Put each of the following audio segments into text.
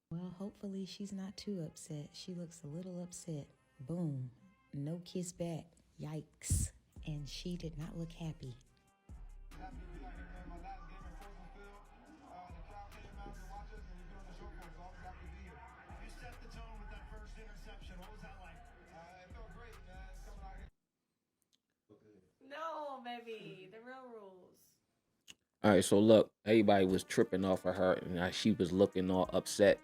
Well, hopefully she's not too upset. She looks a little upset. Boom. No kiss back. Yikes. And she did not look happy. Happy to be out here playing my last game in Frozen Field. The crowd came out to watch us, and we're doing the show for us, so I was happy to be here. You set the tone with that first interception. What was that like? It felt great, man. Coming out here. No, baby. The real rules. All right, so look, everybody was tripping off of her, and she was looking all upset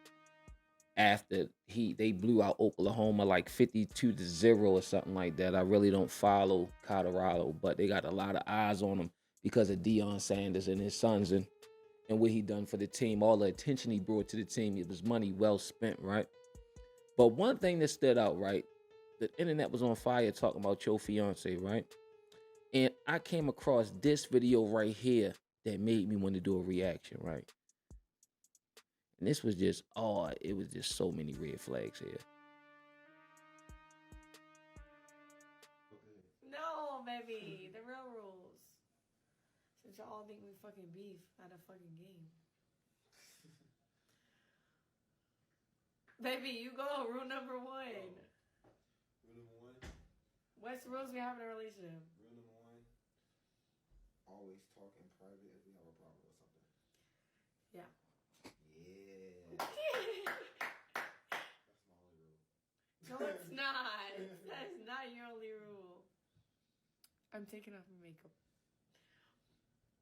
after they blew out Oklahoma like 52-0 or something like that. I really don't follow Colorado, but they got a lot of eyes on them because of Deion Sanders and his sons and what he done for the team, all the attention he brought to the team. It was money well spent, right? But one thing that stood out, right? The internet was on fire talking about your fiance, right? And I came across this video right here that made me want to do a reaction, right? And this was just odd. It was just so many red flags here. No, baby. The real rules. Since y'all think we fucking beef at a fucking game. Baby, you go. Rule number 1. Rule number 1. What's the rules we have in a relationship? Rule number 1. Always talk in private if we have a problem or something. Yeah. Yeah. That's my only rule. No, it's not. That is not your only rule. I'm taking off my makeup.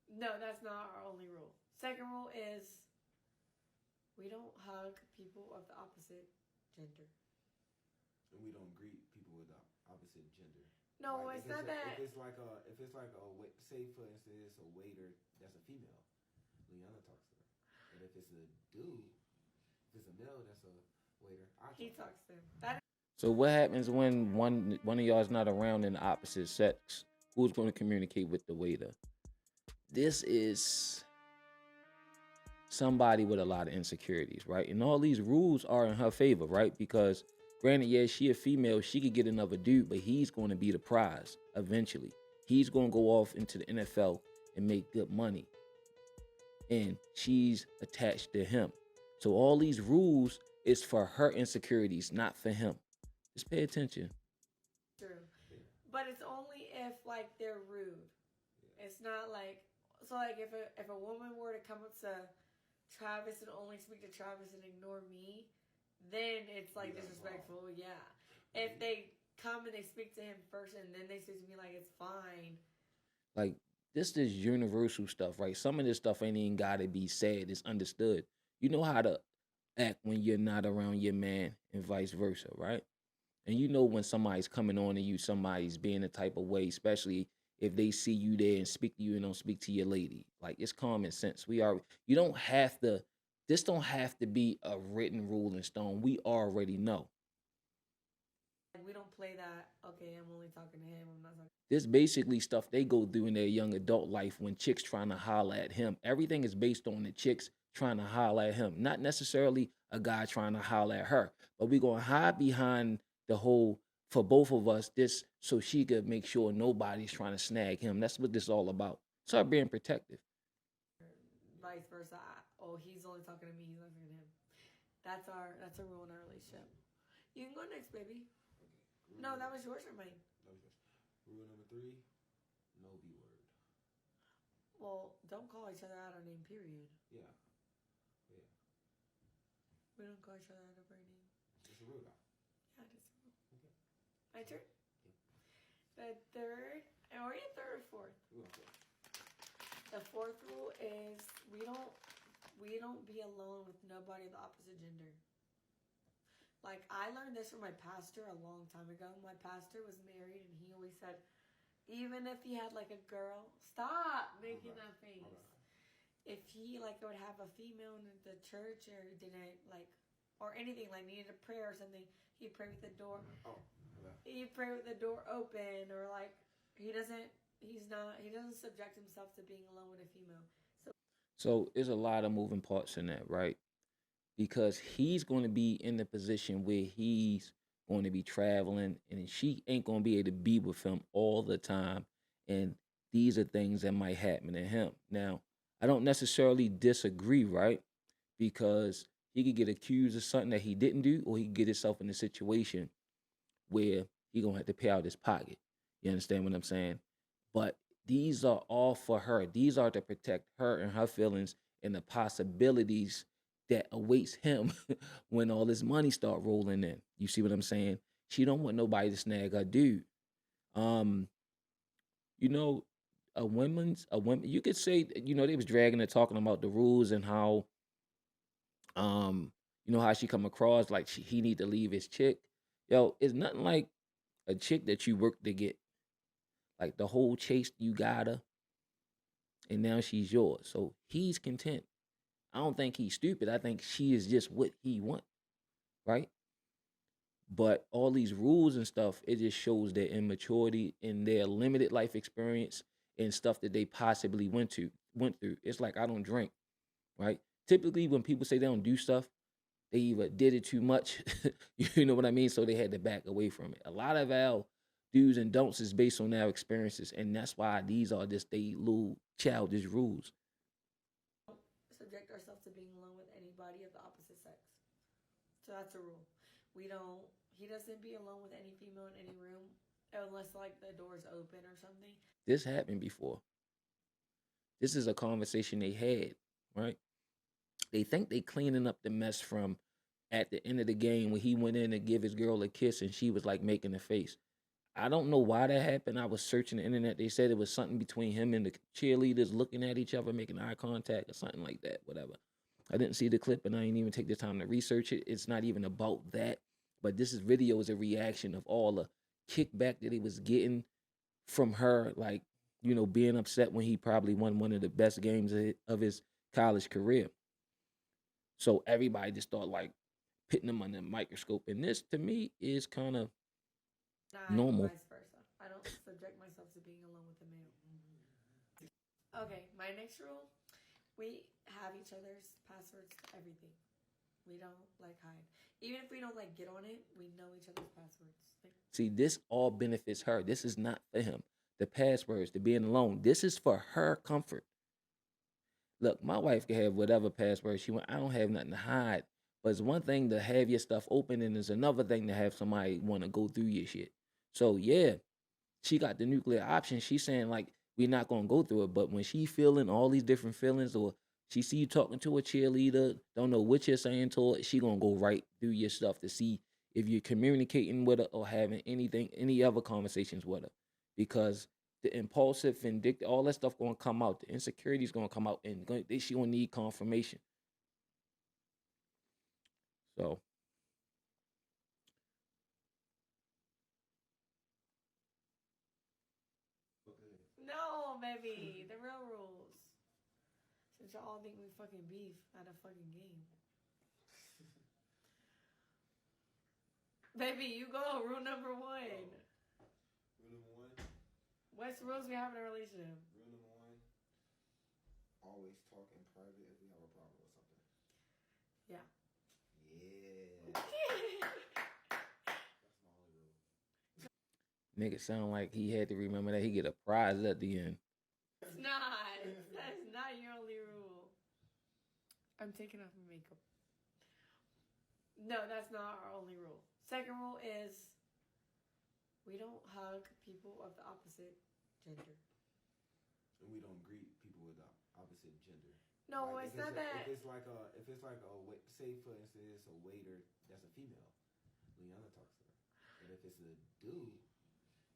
No, that's not our only rule. Second rule is we don't hug people of the opposite gender. And we don't greet people with the opposite gender. No, like it's not that. If it's like a say for instance, it's a waiter that's a female, Liana talks to her. And if it's a dude, if it's a male that's a waiter, he talks to him. So what happens when one of y'all is not around in the opposite sex? Who's going to communicate with the waiter? This is somebody with a lot of insecurities, right? And all these rules are in her favor, right? Because granted, yeah, she a female, she could get another dude, but he's going to be the prize eventually. He's going to go off into the NFL and make good money. And she's attached to him. So all these rules is for her insecurities, not for him. Just pay attention. True. But it's only if, like, they're rude. It's not like, so, like, if a woman were to come up to Travis and only speak to Travis and ignore me, then it's, like, disrespectful, yeah. If they come and they speak to him first and then they speak to me, like, it's fine. Like, this is universal stuff, right? Some of this stuff ain't even gotta be said. It's understood. You know how to act when you're not around your man and vice versa, right? And you know when somebody's coming on to you, somebody's being a type of way, especially if they see you there and speak to you and don't speak to your lady. Like, it's common sense. You don't have to, this don't have to be a written rule in stone. We already know. We don't play that, okay, I'm only talking to him, I'm not talking. This basically stuff they go through in their young adult life when chicks trying to holler at him. Everything is based on the chicks trying to holler at him, not necessarily a guy trying to holler at her. But we're going to hide behind the whole, for both of us, this so she could make sure nobody's trying to snag him. That's what this is all about. Start being protective. Vice versa. He's only talking to me, he's not talking to him. That's a rule in our relationship. You can go next, baby. Okay. No, that was yours or mine? That was yours. Rule number 3, no B word. Well, don't call each other out our name, period. Yeah. We don't call each other out of our name. It's a rule, though. Yeah, it is a rule. Okay. My turn? Yep. The third, are you third or fourth? Okay. The fourth rule is we don't be alone with nobody of the opposite gender. Like, I learned this from my pastor a long time ago. My pastor was married, and he always said, even if he had, like, a girl, stop making that face. If he, like, would have a female in the church or didn't, like, or anything, like, needed a prayer or something, he'd pray with the door. He'd pray with the door open, or, like, he doesn't subject himself to being alone with a female. So there's a lot of moving parts in that, right? Because he's going to be in the position where he's going to be traveling and she ain't going to be able to be with him all the time. And these are things that might happen to him. Now, I don't necessarily disagree, right? Because He could get accused of something that he didn't do, or he could get himself in a situation where he gonna have to pay out his pocket. You understand what I'm saying? But these are all for her. These are to protect her and her feelings and the possibilities that awaits him when all this money start rolling in. You see what I'm saying? She don't want nobody to snag her dude. Um, you know, a woman you could say, they was dragging and talking about the rules and how how she come across like he need to leave his chick. Yo, it's nothing like a chick that you work to get. Like the whole chase you got her, and now she's yours. So he's content. I don't think he's stupid. I think she is just what he want, right? But all these rules and stuff, it just shows their immaturity and their limited life experience and stuff that they possibly went through. It's like I don't drink, right? Typically, when people say they don't do stuff, they either did it too much, you know what I mean? So they had to back away from it. A lot of our do's and don'ts is based on our experiences, and that's why these are just they little childish rules. Subject ourselves to being alone with anybody of the opposite sex. So that's a rule. He doesn't be alone with any female in any room unless like the door's open or something. This happened before. This is a conversation they had, right? They think they cleaning up the mess from at the end of the game when he went in to give his girl a kiss and she was like making a face. I don't know why that happened. I was searching the internet. They said it was something between him and the cheerleaders looking at each other, making eye contact or something like that, whatever. I didn't see the clip and I didn't even take the time to research it. It's not even about that. But this video is a reaction of all the kickback that he was getting from her, like, being upset when he probably won one of the best games of his college career. So everybody just started like putting him under a microscope. And this to me is kind of normal. Vice versa. I don't subject myself to being alone with a male. Okay, my next rule, we have each other's passwords to everything. We don't like hide. Even if we don't like get on it, we know each other's passwords. See, this all benefits her. This is not for him. The passwords, the being alone. This is for her comfort. Look, my wife can have whatever password she want. I don't have nothing to hide. But it's one thing to have your stuff open, and it's another thing to have somebody want to go through your shit. So yeah, she got the nuclear option. She's saying like we're not gonna go through it. But when she feeling all these different feelings, or she see you talking to a cheerleader, don't know what you're saying to her, she gonna go right through your stuff to see if you're communicating with her or having any other conversations with her. Because the impulsive, vindictive, all that stuff gonna come out. The insecurity is gonna come out, and she gonna need confirmation. So no, baby, the real rules. Since y'all think we fucking beef at a fucking game. Baby, you go. Rule number 1. Rule number 1. What's rules we have in a relationship? Rule number 1. Always talk in private if we have a problem with something. Yeah. Yeah. That's my only rule. nigga sound like he had to remember that he get a prize at the end. It's not. That is not your only rule. I'm taking off my makeup. No, that's not our only rule. Second rule is we don't hug people of the opposite gender. And we don't greet people with the opposite gender. No, like it's not that. If it's like a say for instance a waiter that's a female, Liana talks to her. And if it's a dude,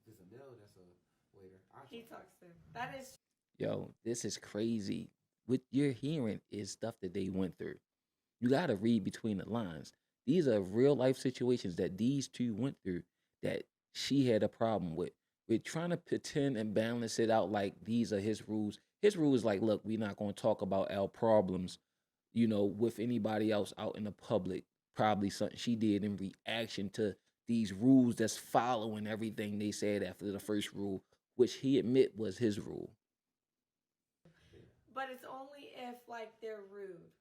if it's a male that's a waiter, He talks to him. That is. Yo, this is crazy. What you're hearing is stuff that they went through. You got to read between the lines. These are real life situations that these two went through that she had a problem with. We're trying to pretend and balance it out like these are his rules. His rule is like, look, we're not going to talk about our problems, with anybody else out in the public. Probably something she did in reaction to these rules that's following everything they said after the first rule, which he admit was his rule. But it's only if like they're rude.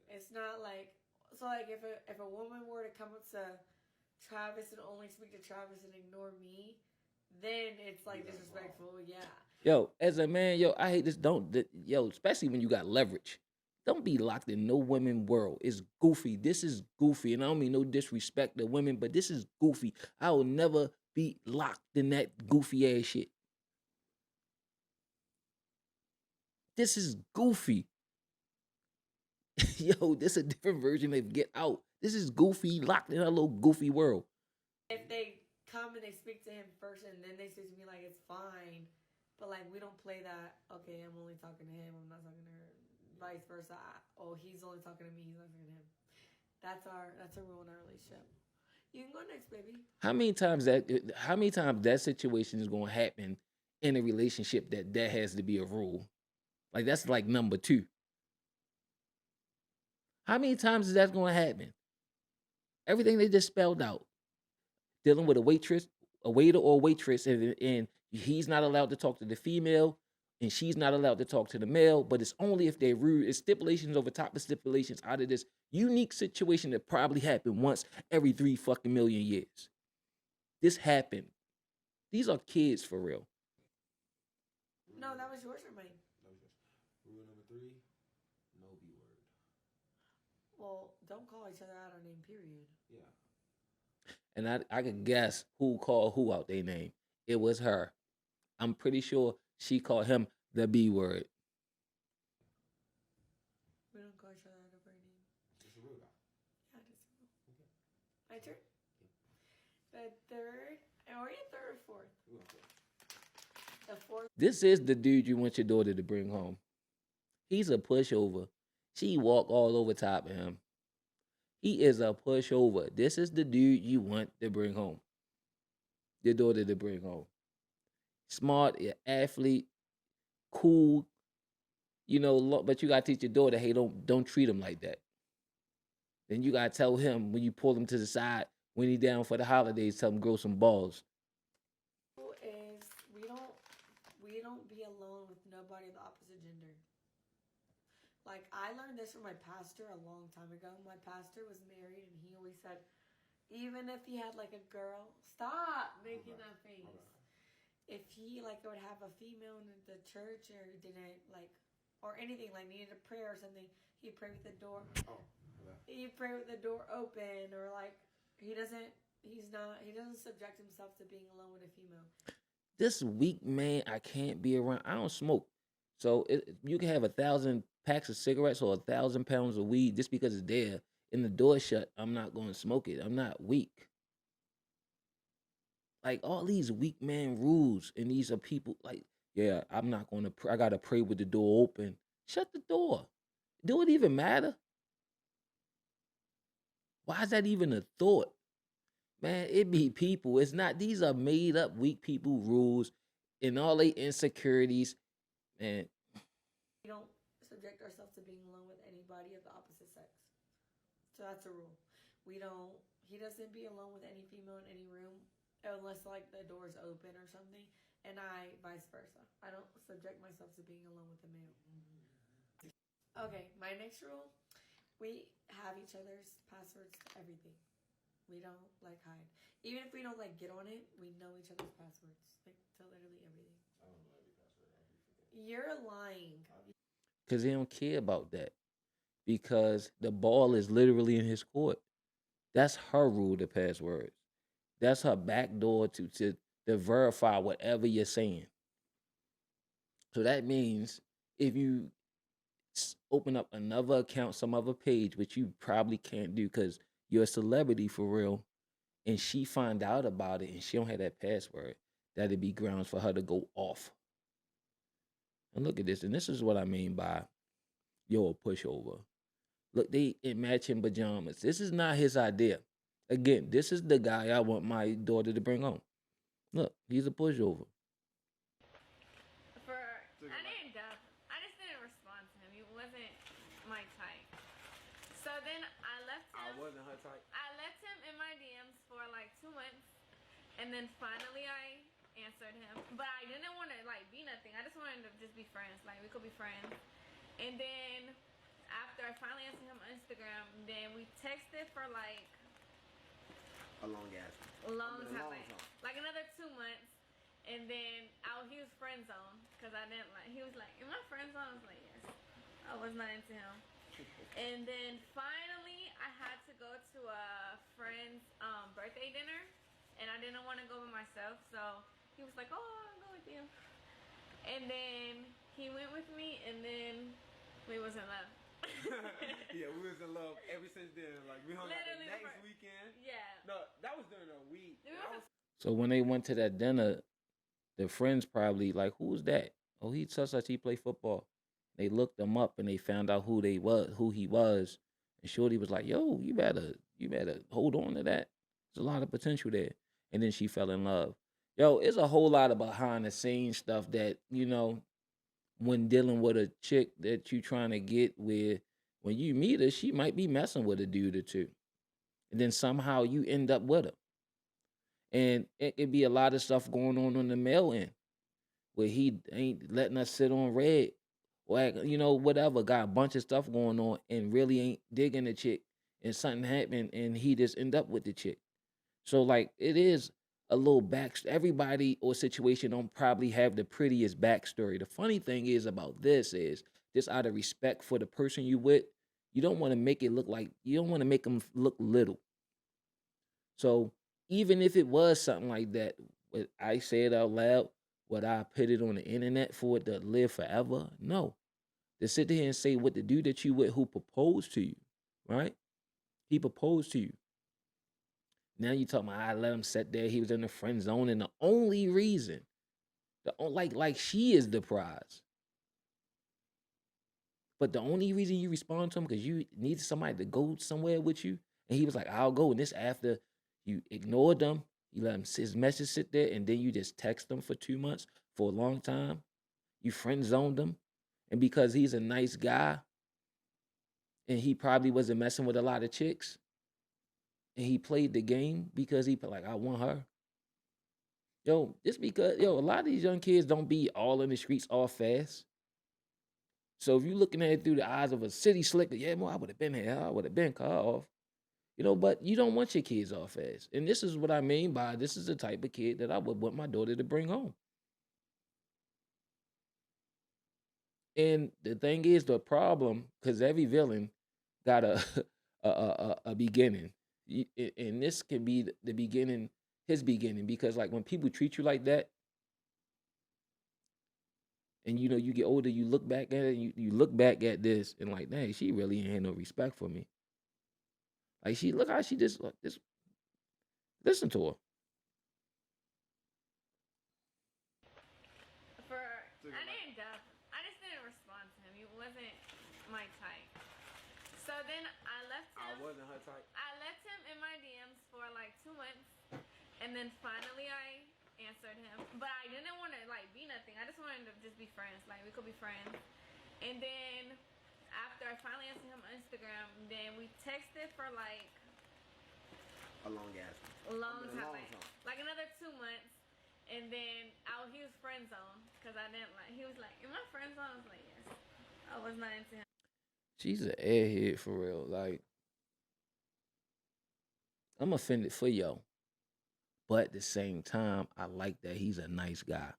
It's not like so like if a woman were to come up to Travis and only speak to Travis and ignore me, then it's like disrespectful. Yeah. Yo, as a man, I hate this. Especially when you got leverage. Don't be locked in no women world. It's goofy. This is goofy. And I don't mean no disrespect to women, but this is goofy. I will never be locked in that goofy ass shit. This is goofy. Yo, this a different version of Get Out. This is goofy, locked in a little goofy world. If they come and they speak to him first and then they say to me like it's fine, but like we don't play that. Okay, I'm only talking to him. I'm not talking to her. Vice versa. Oh, he's only talking to me. He's not talking to him. That's a rule in our relationship. You can go next, baby. How many times that situation is gonna happen in a relationship that has to be a rule? Like that's like number 2. How many times is that gonna happen? Everything they just spelled out. Dealing with a waiter or waitress, and he's not allowed to talk to the female, and she's not allowed to talk to the male, but it's only if they're rude. It's stipulations over top of stipulations out of this unique situation that probably happened once every 3 fucking million years. This happened. These are kids for real. No, that was yours or mine? That was yours. Rule number 3, no B word. Well, don't call each other out our name, period. Yeah. And I could guess who called who out their name. It was her. I'm pretty sure she called him the B word. We don't call each other out of our name. It's a rule now. Yeah, just a rule. Okay. My turn? The third, or your third or fourth? We're going for it. The fourth. This is the dude you want your daughter to bring home. He's a pushover. She walk all over top of him. He is a pushover. This is the dude you want to bring home. Your daughter to bring home. Smart, athlete, cool. You know, but you gotta teach your daughter, hey, don't treat him like that. Then you gotta tell him when you pull him to the side when he down for the holidays, tell him grow some balls. Is we don't be alone with nobody of the opposite gender. Like I learned this from my pastor a long time ago. My pastor was married and he always said, even if he had like a girl, stop making that face. If he like would have a female in the church or he didn't like or anything like needed a prayer or something, he'd pray with the door. He'd pray with the door open or like he doesn't subject himself to being alone with a female. This weak man, I can't be around. I don't smoke. So you can have 1,000 packs of cigarettes or 1,000 pounds of weed just because it's there and the door shut. I'm not going to smoke it. I'm not weak. Like all these weak man rules, and these are people like, yeah, I'm not going to. I gotta pray with the door open. Shut the door. Do it even matter? Why is that even a thought? Man, it be people. It's not. These are made up weak people rules, and all they insecurities, and We don't subject ourselves to being alone with anybody of the opposite sex. So that's a rule. He doesn't be alone with any female in any room unless like the door's open or something. And I vice versa. I don't subject myself to being alone with a male. Okay, my next rule. We have each other's passwords to everything. We don't like hide. Even if we don't like get on it, we know each other's passwords. Like to literally everything. I don't know every password. You're lying. because they don't care about that. Because the ball is literally in his court. That's her rule, the passwords. That's her back door to verify whatever you're saying. So that means if you open up another account, some other page, which you probably can't do because you're a celebrity for real, and she find out about it and she don't have that password, that'd be grounds for her to go off. And look at this, and this is what I mean by you're a pushover. Look, they in matching pajamas. This is not his idea. Again, this is the guy I want my daughter to bring home. Look, he's a pushover. I just didn't respond to him. He wasn't my type. So then I left him. I wasn't her type. I left him in my DMs for like 2 months, and then finally I answered him. But I didn't want to like be nothing. I just wanted to just be friends. Like we could be friends. And then after I finally answered him on Instagram, then we texted for like A long ass. long I mean, a time, long like, time. like another 2 months. And then he was friend zone because I didn't like. He was like, "Am I friend zone?" I was like, "Yes." I was not into him. And then finally, I had to go to a friend's birthday dinner, and I didn't want to go by myself, so he was like, "Oh, I'll go with you." And then he went with me, and then we was in love. Yeah, we was in love ever since then. Like we hung out Literally the the next first- weekend. Yeah. No, that was during a week. It I was was So when they went to that dinner, the friends probably like, "Who's that?" "Oh, he such he play football." They looked him up and they found out who he was. And Shorty was like, "Yo, you better hold on to that. There's a lot of potential there." And then she fell in love. Yo, it's a whole lot of behind the scenes stuff that, when dealing with a chick that you trying to get with, when you meet her, she might be messing with a dude or two. And then somehow you end up with her. And it could be a lot of stuff going on the male end where he ain't letting us sit on red or whatever, got a bunch of stuff going on and really ain't digging the chick and something happened and he just end up with the chick. So like it is a little everybody or situation don't probably have the prettiest backstory. The funny thing is about this is just out of respect for the person you with, you don't want to make it look like you don't want to make them look little. So even if it was something like that, I say it out loud, would I put it on the internet for it to live forever? No. To sit there and say what the dude that you with who proposed to you, right? He proposed to you. Now you talking about I let him sit there. He was in the friend zone, and the only reason, like she is the prize. But the only reason you respond to him because you needed somebody to go somewhere with you, and he was like, "I'll go." And this after you ignored them, you let him his message sit there, and then you just text him for 2 months for a long time. You friend zoned him, and because he's a nice guy, and he probably wasn't messing with a lot of chicks, and he played the game because he like I want her. Yo, just because a lot of these young kids don't be all in the streets all fast. So if you're looking at it through the eyes of a city slicker, yeah, well, I would have been here. I would have been cut off. But you don't want your kids all fast. And this is what I mean by this is the type of kid that I would want my daughter to bring home. And the thing is, the problem, because every villain got a a beginning. And this can be the beginning, his beginning, because like when people treat you like that, and you get older, you look back at it, you look back at this, and like, dang, she really ain't had no respect for me. Like look how she just listen to her. I didn't dub. I just didn't respond to him. He wasn't my type. So then I left him. I wasn't her type. I left him in my DMs for like 2 months, and then finally I answered him. But I didn't want to like be nothing. I just wanted to just be friends. Like we could be friends. And then after I finally answered him on Instagram, then we texted for like A long ass. a long A time, long time. like another 2 months. And then he was friend zone because I didn't like. He was like, "Am I friend zone?" I was like, "Yes." I was not into him. She's an airhead for real. Like, I'm offended for yo. But at the same time, I like that he's a nice guy.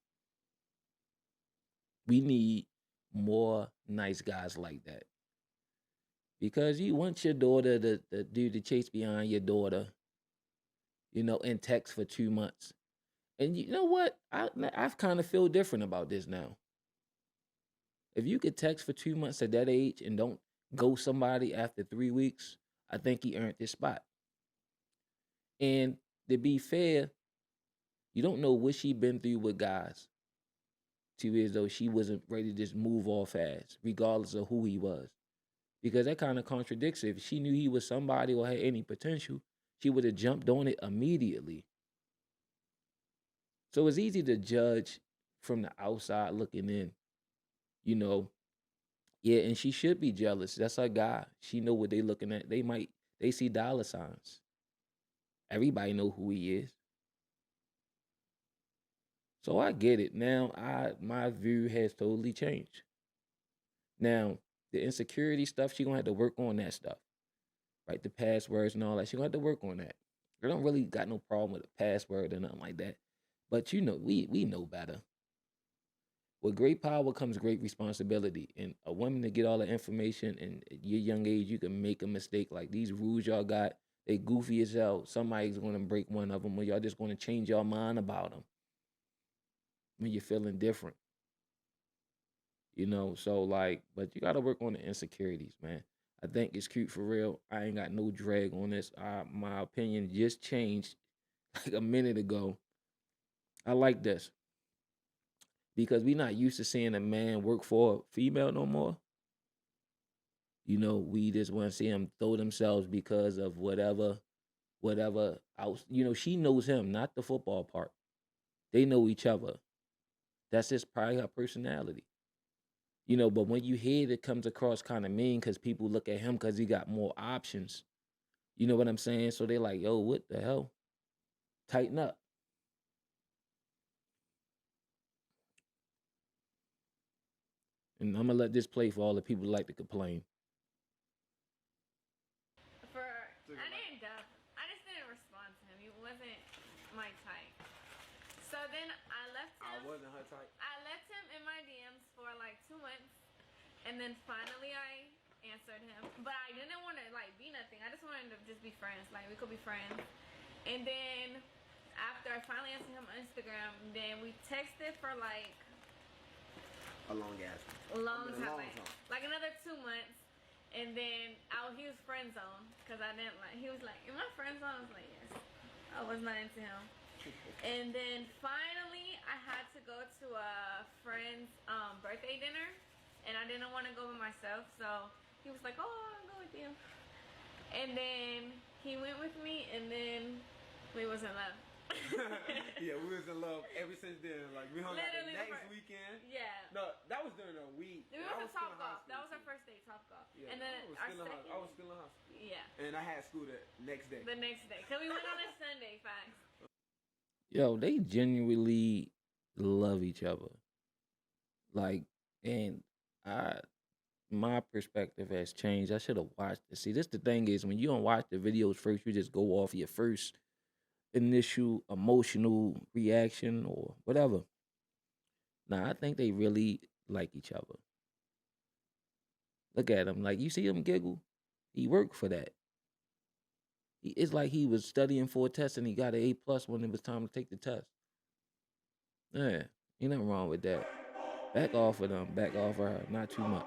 We need more nice guys like that. Because you want your daughter to do the chase behind your daughter, and text for 2 months. And you know what? I've kind of feel different about this now. If you could text for 2 months at that age and don't go somebody after 3 weeks, I think he earned this spot. And to be fair, you don't know what she been through with guys. 2 years though she wasn't ready to just move off fast, regardless of who he was. Because that kind of contradicts it. If she knew he was somebody or had any potential, she would have jumped on it immediately. So it's easy to judge from the outside looking in, you know. Yeah, and she should be jealous. That's her guy. She know what they looking at. They see dollar signs. Everybody know who he is. So I get it. Now my view has totally changed. Now, the insecurity stuff, she gonna have to work on that stuff. Right? The passwords and all that. She gonna have to work on that. I don't really got no problem with a password or nothing like that. But we know better. With great power comes great responsibility. And a woman to get all the information, and at your young age, you can make a mistake. Like these rules y'all got, they goofy as hell. Somebody's gonna break one of them, or y'all just gonna change your mind about them when you're feeling different. So like, but you gotta work on the insecurities, man. I think it's cute for real. I ain't got no drag on this. My opinion just changed like a minute ago. I like this because we not used to seeing a man work for a female no more. We just want to see them throw themselves because of whatever else. She knows him, not the football part. They know each other. That's just probably her personality. But when you hear it comes across kind of mean because people look at him because he got more options. You know what I'm saying? So they're like, yo, what the hell? Tighten up. And I'm gonna let this play for all the people who like to complain. I didn't duck. I just didn't respond to him. He wasn't my type. So then I left him. I wasn't her type. I left him in my DMs for like 2 months, and then finally I answered him. But I didn't want to like be nothing. I just wanted to just be friends. Like we could be friends. And then after I finally answered him on Instagram, then we texted for like A long ass. long I mean, a time, long like, time. like another 2 months. And then he was friend zone because I didn't like. He was like, "Am I friend zone?" I was like, "Yes." I was not into him. And then finally, I had to go to a friend's birthday dinner, and I didn't want to go by myself. So he was like, "Oh, I'll go with you." And then he went with me, and then we was in love. Yeah, we was in love ever since then. Like we hung out the Literally the next first- weekend. Yeah. No, that was during a week. We and went I to was still Top in high Golf. That school, was our too. first day, Top Golf. Yeah, And then I was our still in second. I was still in high school. Yeah. And I had school the next day. The next day, cause we went on a Sunday. Facts. Yo, they genuinely love each other. Like, and my perspective has changed. I should have watched it. See, this the thing is when you don't watch the videos first, you just go off your first initial emotional reaction or whatever. Nah, I think they really like each other. Look at him. Like you see him giggle. He worked for that. It's like he was studying for a test and he got an A+ when it was time to take the test. Yeah, ain't nothing wrong with that. Back off of them. Back off of her. Not too much.